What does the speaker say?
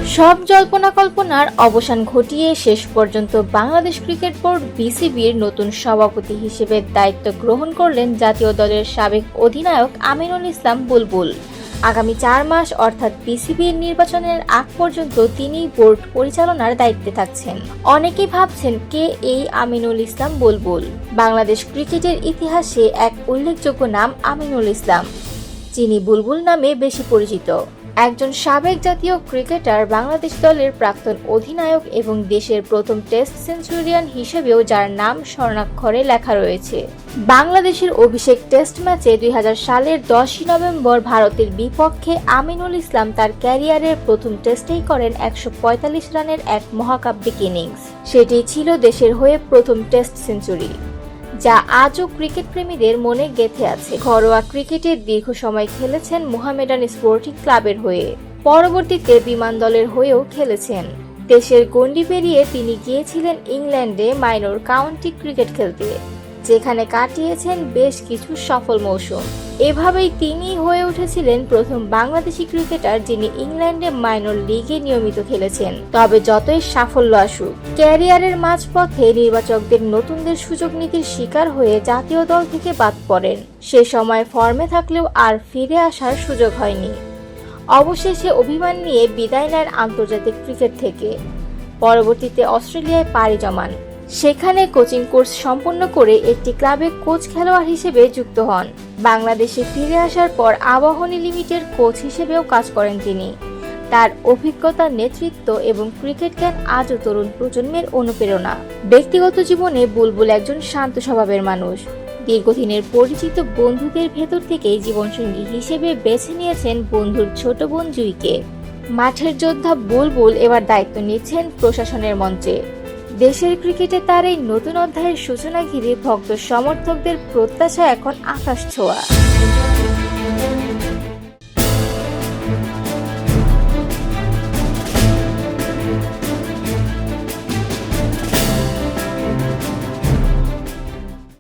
সব জল্পনা কল্পনার অবসান ঘটিয়ে শেষ পর্যন্ত বাংলাদেশ ক্রিকেট বোর্ড বিসিবির নতুন সভাপতি হিসেবে দায়িত্ব গ্রহণ করলেন জাতীয় দলের সাবেক অধিনায়ক আমিনুল ইসলাম বুলবুল। আগামী 4 মাস অর্থাৎ বিসিবির নির্বাচনের আগ পর্যন্ত তিনি বোর্ড পরিচালনার দায়িত্বে থাকছেন। অনেকেই ভাবছেন কে এই আমিনুল ইসলাম বুলবুল। বাংলাদেশ ক্রিকেটের ইতিহাসে এক উল্লেখযোগ্য নাম আমিনুল ইসলাম, যিনি বুলবুল নামে বেশি পরিচিত। একজন সাবেক জাতীয় ক্রিকেটার, বাংলাদেশ দলের প্রাক্তন অধিনায়ক এবং দেশের প্রথম টেস্ট সেঞ্চুরিয়ান হিসেবেও যার নাম স্বর্ণাক্ষরে লেখা রয়েছে। বাংলাদেশের অভিষেক টেস্ট ম্যাচে 2000 সালের 10ই নভেম্বর ভারতের বিপক্ষে আমিনুল ইসলাম তার ক্যারিয়ারের প্রথম টেস্টেই করেন 145 রানের এক মহাকাব্যিক ইনিংস। সেটি ছিল দেশের হয়ে প্রথম টেস্ট সেঞ্চুরি, যা আজও ক্রিকেট প্রেমীদের মনে গেঁথে আছে। ঘরোয়া ক্রিকেটে দীর্ঘ সময় খেলেছেন মোহামেডান স্পোর্টিং ক্লাবের হয়ে, পরবর্তীতে বিমান দলের হয়েও খেলেছেন। দেশের গণ্ডি পেরিয়ে তিনি গিয়েছিলেন ইংল্যান্ডে মাইনর কাউন্টি ক্রিকেট খেলতে, যেখানে কাটিয়েছেন বেশ কিছু সফল মৌসুম। এভাবেই তিনি হয়ে উঠেছিলেন প্রথম বাংলাদেশি ক্রিকেটার যিনি ইংল্যান্ডে মাইনর লিগে নিয়মিত খেলেছেন। তবে যতই সাফল্য আসুক, ক্যারিয়ারের মাঝপথে নির্বাচকদের নতুনদের সুযোগ নীতির শিকার হয়ে জাতীয় দল থেকে বাদ পড়েন। সে সময় ফর্মে থাকলেও আর ফিরে আসার সুযোগ হয়নি। অবশেষে অভিমান নিয়ে বিদায় নেন আন্তর্জাতিক ক্রিকেট থেকে। পরবর্তীতে অস্ট্রেলিয়ায় পাড়ি জমান। সেখানে কোচিং কোর্স সম্পন্ন করে একটি ক্লাবে কোচ খেলোয়াড় হিসেবে যুক্ত হন। বাংলাদেশে ফিরে আসার পর আবাহনী লিমিটেড কোচ হিসেবেও কাজ করেন তিনি। তার অভিজ্ঞতা, নেতৃত্ব এবং ক্রিকেট জ্ঞান আজও তরুণ প্রজন্মের অনুপ্রেরণা। ব্যক্তিগত জীবনে বুলবুল একজন শান্ত স্বভাবের মানুষ। দীর্ঘদিনের পরিচিত বন্ধুদের ভেতর থেকেই জীবনসঙ্গী হিসেবে বেছে নিয়েছেন বন্ধুর ছোট বোন জুইকে। মাঠের যোদ্ধা বুলবুল এবার দায়িত্ব নিচ্ছেন প্রশাসনের মঞ্চে। দেশের ক্রিকেটে তার এই নতুন অধ্যায়ের সূচনা ঘিরে ভক্ত সমর্থকদের প্রত্যাশা এখন আকাশ ছোঁয়া।